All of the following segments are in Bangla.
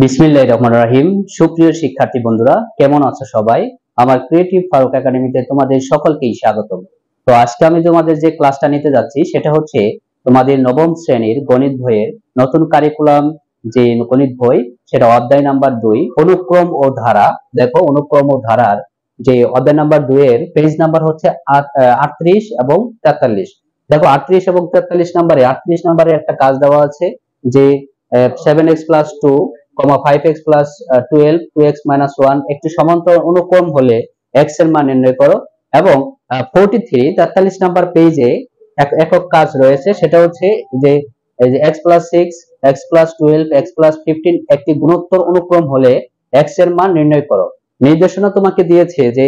বিসমিল্লাহির রহমানির রহিম। সুপ্রিয় শিক্ষার্থী বন্ধুরা, কেমন আছো সবাই? আমার ক্রিয়েটিভ ফারুক একাডেমিতে তোমাদের সকলকেই স্বাগতম। তো আজকে আমি তোমাদের যে ক্লাসটা নিতে যাচ্ছি সেটা হচ্ছে তোমাদের নবম শ্রেণীর গণিত বইয়ের নতুন কারিকুলাম যে গণিত বই, সেটা অধ্যায় নাম্বার 2 অনুক্রম ও ধারা। দেখো, অনুক্রম ও ধারার যে অধ্যায় নাম্বার 2 এর পেজ নাম্বার হচ্ছে 38 এবং 43। দেখো, 38 এবং 43 নম্বরে একটা কাজ দেওয়া আছে যে 7x + 2, 5x + 12, 2x - 1 একটি সমান্তরাল অনুক্রম হলে x এর মান নির্ণয় করো। এবং 43 নাম্বার পেজে একক কাজ রয়েছে, সেটা হচ্ছে যে x + 6, x + 12, x + 15 একটি গুণোত্তর অনুক্রম হলে x এর মান নির্ণয় করো। নির্দেশনা তোমাকে দিয়েছে যে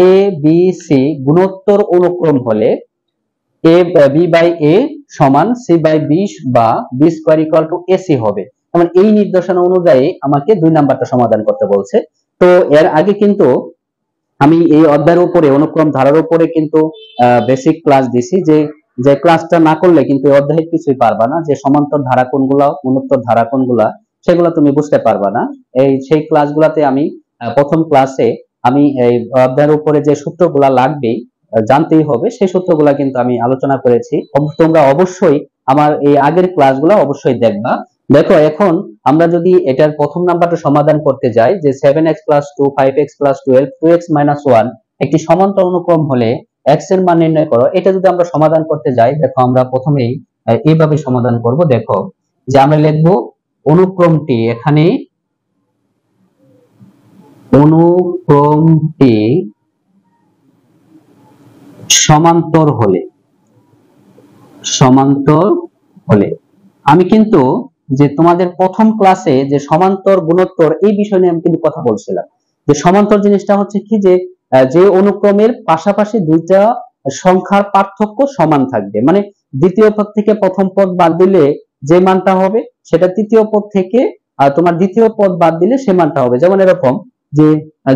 a b c গুণোত্তর অনুক্রম হলে b/a = c/b বা b² = ac হবে। মানে এই নির্দেশনা অনুযায়ী আমাকে 2 নাম্বারটা সমাধান করতে বলছে। তো এর আগে কিন্তু আমি এই অধ্যায়ের উপরে অনুক্রম ধারার উপরে কিন্তু বেসিক ক্লাস দিছি, যে ক্লাসটা না করলে কিন্তু এই অধ্যায়ে কিছুই পারবা না, যে সমান্তর ধারা কোনগুলা, গুণোত্তর ধারা কোনগুলা, সেগুলো তুমি বুঝতে পারবা না। সেই ক্লাসগুলোতে আমি প্রথম ক্লাসে আমি এই অধ্যায়ের উপরে যে সূত্রগুলা লাগবে জানতেই হবে, সেই সূত্রগুলা কিন্তু আমি আলোচনা করেছি। তোমরা অবশ্যই আমার এই আগের ক্লাসগুলো অবশ্যই দেখবা। দেখো, এখন আমরা যদি এটার প্রথম নাম্বারটা সমাধান করতে যাই যে 7x + 2, 5x + 12, 2x - 1 একটি সমান্তরাল অনুক্রম হলে x এর মান নির্ণয় করো, এটা যদি আমরা সমাধান করতে যাই, দেখো আমরা প্রথমেই এইভাবে সমাধান করব। দেখো যে আমরা লিখব অনুক্রমটি, এখানে অনুক্রমটি সমান্তর হলে আমি কিন্তু যে তোমাদের প্রথম ক্লাসে যে সমান্তর গুণোত্তর এই বিষয় নিয়ে আমি কিন্তু কথা বলছিলাম, যে সমান্তর জিনিসটা হচ্ছে কি, যে অনুক্রমের পাশাপাশি দুইটা সংখ্যার পার্থক্য সমান থাকবে। মানে দ্বিতীয় পদ থেকে প্রথম পদ বাদ দিলে যে মানটা হবে সেটা তৃতীয় পদ থেকে তোমার দ্বিতীয় পদ বাদ দিলে সে মানটা হবে। যেমন এরকম যে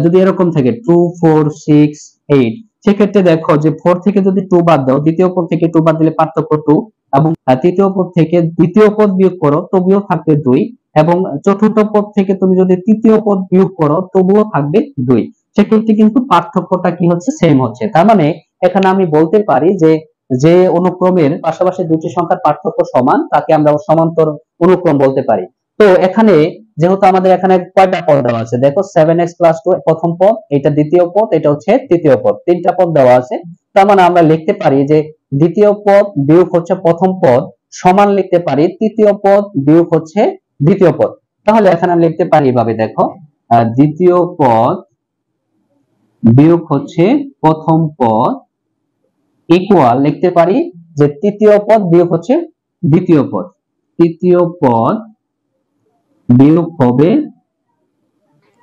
যদি এরকম থাকে 2 4 6 8, সেক্ষেত্রে দেখো যে 4 থেকে যদি 2 বাদ দাও, দ্বিতীয় পদ থেকে 2 বাদ দিলে পার্থক্য 2, এবং তৃতীয় পদ থেকে দ্বিতীয় পদ বিয়োগ করো তবুও থাকবে 2, এবং চতুর্থ পদ থেকে তুমি যদি তৃতীয় পদ বিয়োগ করো তবুও থাকবে 2। সেক্ষেত্রে কিন্তু পার্থক্যটা কি হচ্ছে, সেম হচ্ছে। তার মানে এখানে আমি বলতে পারি যে অনুক্রমের পাশাপাশি দুটি সংখ্যার পার্থক্য সমান, তাকে আমরা সমান্তর অনুক্রম বলতে পারি। তো এখানে যেহেতু আমাদের এখানে কয়টা পদ দেওয়া আছে, দেখো 7x + 2 প্রথম পদ, এটা দ্বিতীয় পদ, এটা হচ্ছে তৃতীয় পদ, তিনটা পদ দেওয়া আছে। তার মানে আমরা লিখতে পারি যে দ্বিতীয় পদ বিয়োগ হচ্ছে প্রথম পদ সমান লিখতে পারি তৃতীয় পদ বিয়োগ হচ্ছে দ্বিতীয় পদ। তাহলে এখানে আমি লিখতে পারি এভাবে, দেখো দ্বিতীয় পদ বিয়োগ হচ্ছে প্রথম পদ ইকুয়াল লিখতে পারি যে তৃতীয় পদ বিয়োগ হচ্ছে দ্বিতীয় পদ, তৃতীয় পদ বিয়োগ হবে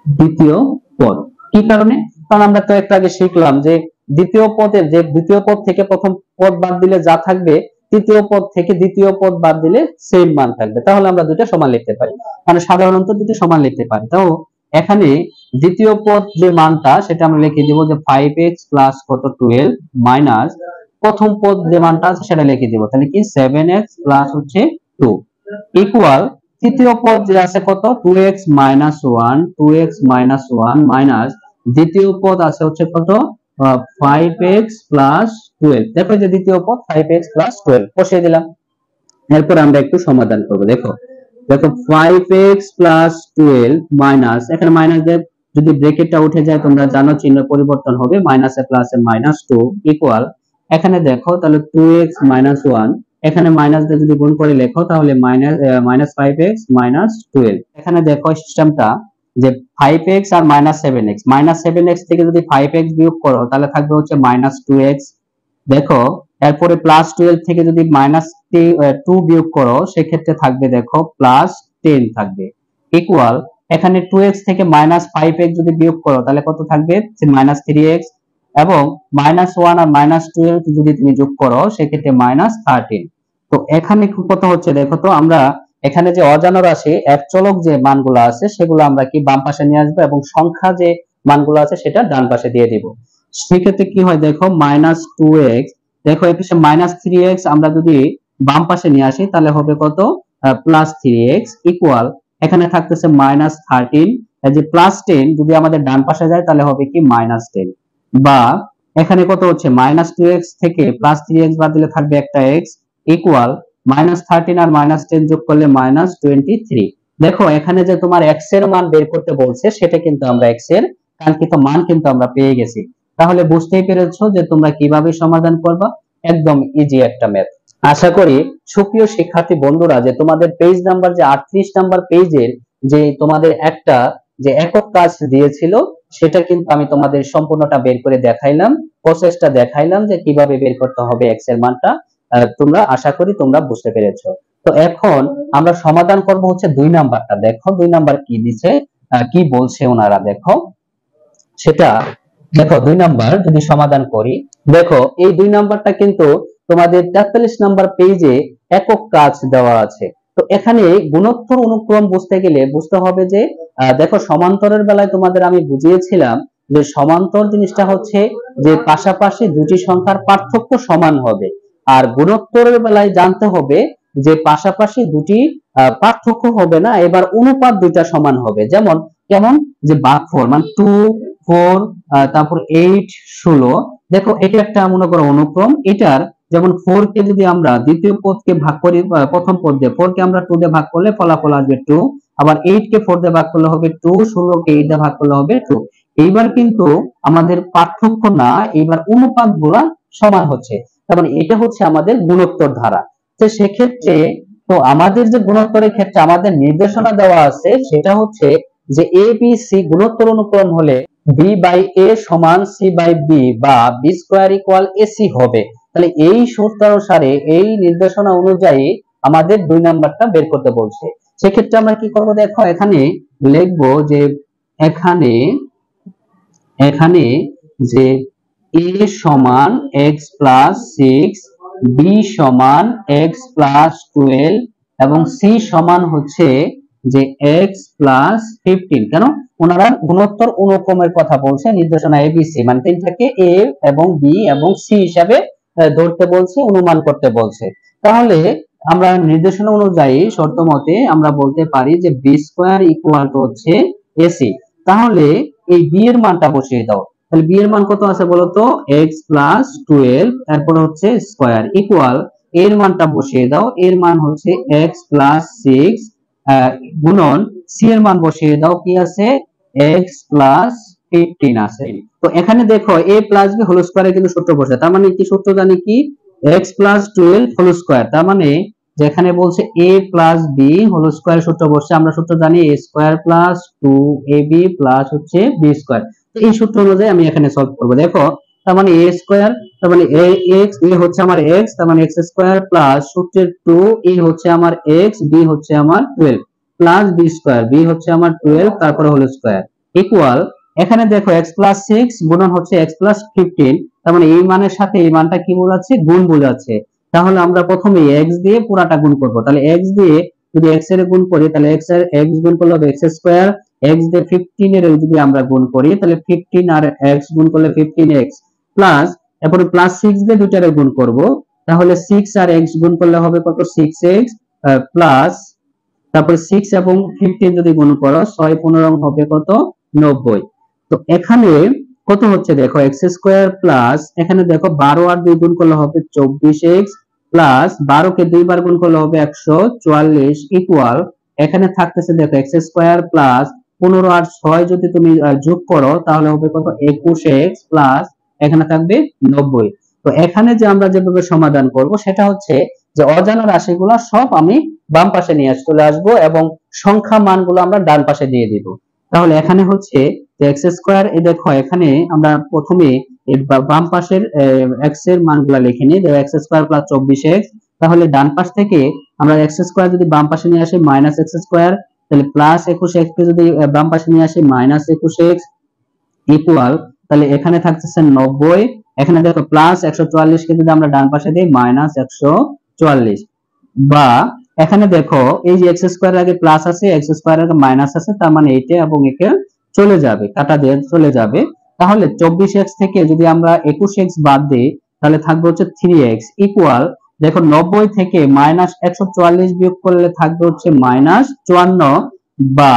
দ্বিতীয় পদ। কি কারণে? কারণ আমরা তো একটু আগে শিখলাম যে দ্বিতীয় পদ থেকে প্রথম পদ বাদ দিলে যা থাকবে, তৃতীয় পদ থেকে দ্বিতীয় পদ বাদ দিলে সেম মান থাকবে। তাহলে আমরা দুটো সমান লিখতে পারি, মানে সাধারণত দুটো সমান লিখতে পারি। তো এখানে দ্বিতীয় পদ যে মানটা সেটা আমরা লিখে দিব যে 5x + 12 মাইনাস প্রথম পদ যে মানটা আছে সেটা লিখে দিব, তাহলে কি 7x + হচ্ছে 2 ইকুয়াল তৃতীয় পদ যে আছে কত 2x - 1, 2x - 1 মাইনাস দ্বিতীয় পদ আছে হচ্ছে কত 5x + 12। দেখো যে দ্বিতীয় পদ 5x + 12 বসিয়ে দিলাম। এরপর আমরা একটু সমাধান করব। দেখো 5x + 12 মাইনাস, এখানে মাইনাস দিয়ে যদি ব্র্যাকেটটা উঠে যায় তোমরা জানো চিহ্ন পরিবর্তন হবে, মাইনাসে প্লাসে -2 ইকুয়াল এখানে দেখো তাহলে 2x - 1, এখানে মাইনাস দিয়ে যদি গুণ করে লেখো তাহলে -5x - 12। এখানে দেখো সিস্টেমটা যে 5x আর -7x, -7x থেকে যদি 5x বিয়োগ করো তাহলে থাকবে হচ্ছে -2x। দেখো এরপরে +12 থেকে যদি -2 বিয়োগ করো সেক্ষেত্রে থাকবে দেখো +10 থাকবে ইকুয়াল এখানে 2x থেকে -5x যদি বিয়োগ করো তাহলে কত থাকবে -3x, এবং -1 আর -12 যদি তুমি যোগ করো সেক্ষেত্রে -13। তো এখানে কত হচ্ছে দেখো তো, আমরা এখানে যে অজানা রাশি এক চলক যে মানগুলো আছে সেগুলো আমরা কি বাম পাশে নিয়ে আসবো, এবং সংখ্যা যে মানগুলো আছে সেটা ডান পাশে দিয়ে দিব। সেক্ষেত্রে কি হয় দেখো -2x, দেখো এখানে -3x আমরা যদি বাম পাশে নিয়ে আসি তাহলে হবে কত +3x ইকুয়াল এখানে থাকতেছে -13, এই যে +10 যদি আমাদের ডান পাশে যায় তাহলে হবে কি -10, বা এখানে কত হচ্ছে -2x থেকে +3x বাদ দিলে থাকবে একটা x ইকুয়াল -13 আর -10 যোগ করলে -23। দেখো এখানে যে তোমার x এর মান বের করতে বলছে সেটা কিন্তু আমরা x এর কাঙ্ক্ষিত মান কিন্তু আমরা পেয়ে গেছি। তাহলে বুঝতেই পেরেছো যে তোমরা কিভাবে সমাধান করবা, একদম ইজি একটা ম্যাথ। আশা করি সুপ্রিয় শিক্ষার্থী বন্ধুরা যে তোমাদের পেজ নাম্বার যে 38 নাম্বার পেজের যে তোমাদের একটা যে একক কাজ দিয়েছিল সেটা কিন্তু আমি তোমাদের সম্পূর্ণটা বের করে দেখাইলাম, প্রসেসটা দেখাইলাম যে কিভাবে বের করতে হবে x এর মানটা। তোমরা আশা করি তোমরা বুঝতে পেরেছো। তো এখন আমরা সমাধান করব হচ্ছে 2 নাম্বারটা। দেখো 2 নাম্বার কি দিছে, কি বলছে ওনারা, দেখো সেটা দেখো। 2 নাম্বার যদি সমাধান করি, দেখো এই 2 নাম্বারটা কিন্তু তোমাদের 43 নাম্বার পেজে একক কাজ দেওয়া আছে। তো এখানে গুণোত্তর অনুক্রম বুঝতে গেলে বুঝতে হবে যে দেখো সমান্তরের বেলায় তোমাদের আমি বুঝিয়েছিলাম যে সমান্তর জিনিসটা হচ্ছে যে পাশাপাশি দুটি সংখ্যার পার্থক্য সমান হবে, আর গুণোত্তরের বেলায় জানতে হবে যে পাশাপাশি দুটি পার্থক্য হবে না, এবার অনুপাত দুইটা সমান হবে। যেমন কেমন, যে ভাগফল মানে 2 4 তারপর 8 16। দেখো এটা একটা মনে করো অনুক্রম, এটার যেমন 4 কে যদি আমরা দ্বিতীয় পদকে ভাগ করি, প্রথম পদ দিয়ে 4 কে আমরা 2 দিয়ে ভাগ করলে ফলাফল আসবে 2, আবার 8 কে 4 দিয়ে ভাগ করলে হবে 2, 16 কে 8 দিয়ে ভাগ করলে হবে 2। এইবার কিন্তু আমাদের পার্থক্য না, এইবার অনুপাতগুলা সমান হচ্ছে, তার মানে এটা হচ্ছে আমাদের গুণোত্তর ধারা। তো সেক্ষেত্রে তো আমাদের যে গুণোত্তরের ক্ষেত্রে আমাদের নির্দেশনা দেওয়া আছে সেটা হচ্ছে যে এ বি সি গুণোত্তর অনুক্রম হলে বি বাই এ সমান সি বাই বি বা বি স্কয়ার ইকুয়াল এসি হবে। তাহলে এই সূত্র অনুসারে এই নির্দেশনা অনুযায়ী আমাদের 2 নাম্বারটা বের করতে বলছে। সেক্ষেত্রে আমরা কি করব, দেখো এখানে লিখবো যে এখানে যে a সমান x প্লাস 6, b সমান x প্লাস 12 এবং c সমান হচ্ছে যে x প্লাস 15। কেন, ওনারা গুণোত্তর অনুক্রমের কথা বলছে, নির্দেশনা ABC মানে তিনটাকে a এবং b এবং c হিসাবে ধরতে বলছে, অনুমান করতে বলছে। তাহলে আমরা নির্দেশনা অনুযায়ী শর্ত মতে আমরা বলতে পারি যে b স্কয়ার ইকুয়াল টু হচ্ছে ac। তাহলে এই b এর মানটা বসিয়ে দাও। তাহলে b এর মান কত আছে বলতো, x প্লাস 12 তারপর হচ্ছে স্কয়ার ইকুয়াল এর মানটা বসিয়ে দাও, এর মান হচ্ছে x প্লাস 6 গুণন c এর মান বসিয়ে দাও, কি আছে x প্লাস 15 আছে। তো এখানে দেখো a প্লাস b হোল স্কয়ারে কিন্তু সূত্র বসে, তার মানে কি সূত্র জানি কি x প্লাস 12 হোল স্কয়ার, তার মানে যেখানে বলছে a plus b whole square সূত্র বসছে, আমরা সূত্র জানি a square plus 2ab plus হচ্ছে b স্কয়ার। তো এই সূত্র অনুযায়ী আমি এখানে সলভ করব। দেখো তার মানে a স্কয়ার, তার মানে a হচ্ছে আমার x, তার মানে x স্কয়ার প্লাস সূত্রের 2, a হচ্ছে আমার x, b হচ্ছে আমার 12 প্লাস b স্কয়ার, b হচ্ছে আমার 12 তারপরে হোল স্কয়ার ইকুয়াল এখানে দেখো x প্লাস 6 গুণন হচ্ছে x প্লাস 15, তার মানে এই মানের সাথে এই মানটা কি বোঝাচ্ছে, গুণ বোঝাচ্ছে। তাহলে আমরা প্রথমে x দিয়ে পুরাটা গুণ করব। তাহলে x দিয়ে যদি x এর গুণ করি তাহলে x গুণ করলে হবে x স্কয়ার, x দিয়ে 15 এর যদি আমরা গুণ করি তাহলে 15 আর x গুণ করলে 15x প্লাস এরপরে প্লাস 6 দিয়ে দুইটারে গুণ করব, তাহলে 6 আর x গুণ করলে হবে কত 6x প্লাস তারপরে 6 এবং 15 যদি গুণ করো 6 15 হবে কত 90। তো এখানে কত হচ্ছে দেখো x স্কয়ার প্লাস এখানে দেখো 12 আর 2 গুণ করলে হবে 24x প্লাস 12 কে দুইবার গুণ করলে হবে 144 ইকুয়াল এখানে থাকতেছে দেখো x স্কয়ার প্লাস 15 আর 6 যদি তুমি যোগ করো তাহলে হবে কত 21x প্লাস এখানে থাকবে 90। তো এখানে যে আমরা যেভাবে সমাধান করব সেটা হচ্ছে যে অজানা রাশিগুলো সব আমি বাম পাশে নিয়ে চলে আসব এবং সংখ্যা মানগুলো আমরা ডান পাশে দিয়ে দিব। তাহলে এখানে হচ্ছে যে x স্কয়ার, এই দেখো এখানে আমরা প্রথমে বাম পাশের x এর মানগুলো লিখে নিই, দেখো x স্কয়ার প্লাস 24x, তাহলে ডান পাশ থেকে আমরা x স্কয়ার যদি বাম পাশে নিয়ে আসি মাইনাস x স্কয়ার, তাহলে প্লাস 21x কে যদি বাম পাশে নিয়ে আসি মাইনাস 21x ইকুয়াল তাহলে এখানে থাকতেছে 90, এখানে দেখো প্লাস 144 কে যদি আমরা ডান পাশে দেই মাইনাস 144, বা এখানে দেখো এই যে x স্কয়ার আগে প্লাস আছে x স্কয়ার আগে মাইনাস আছে, তার মানে এইটা এবং একে চলে যাবে, কাটা দিয়ে চলে যাবে। তাহলে 24x থেকে যদি আমরা 21x বাদ দেই তাহলে থাকবে হচ্ছে 3x ইকুয়াল দেখো 90 থেকে মাইনাস 144 বিয়োগ করলে থাকবে হচ্ছে মাইনাস 54 বা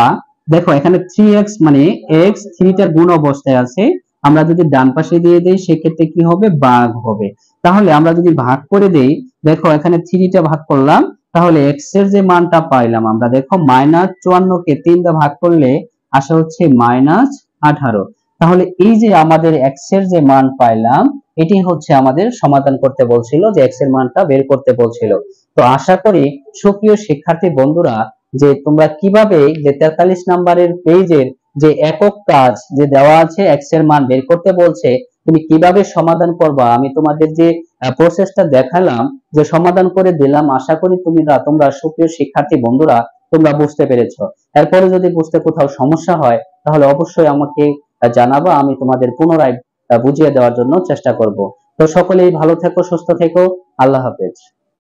দেখো এখানে 3x মানে x 3টা গুণ অবস্থায় আছে, আমরা যদি ডান পাশে দিয়ে দেই সেক্ষেত্রে কি হবে, ভাগ হবে। তাহলে আমরা যদি ভাগ করে দেই, দেখো এখানে 3টা ভাগ করলাম, তাহলে x এর যে মানটা পাইলাম আমরা, দেখো -54 কে 3 দিয়ে ভাগ করলে আসা হচ্ছে -18। তাহলে এই যে আমাদের x এর যে মান পাইলাম, এটি হচ্ছে আমাদের সমাধান করতে বলছিল, যে x এর মানটা বের করতে বলছিল। তো আশা করি সুপ্রিয় শিক্ষার্থী বন্ধুরা, যে তোমরা কিভাবে যে 43 নম্বরের পেজের যে একক কাজ যে দেওয়া আছে x এর মান বের করতে বলছে, তুমি কিভাবে সমাধান করবা, আমি তোমাদের যে প্রসেসটা দেখালাম, যে সমাধান করে দিলাম, আশা করি তোমরা সুপ্রিয় শিক্ষার্থী বন্ধুরা তোমরা বুঝতে পেরেছো। এরপরে যদি বুঝতে কোথাও সমস্যা হয় তাহলে অবশ্যই আমাকে জানাবা, আমি তোমাদের পুনরায় বুঝিয়ে দেওয়ার জন্য চেষ্টা করব। তো সকলেই ভালো থেকো, সুস্থ থেকো, আল্লাহ হাফেজ।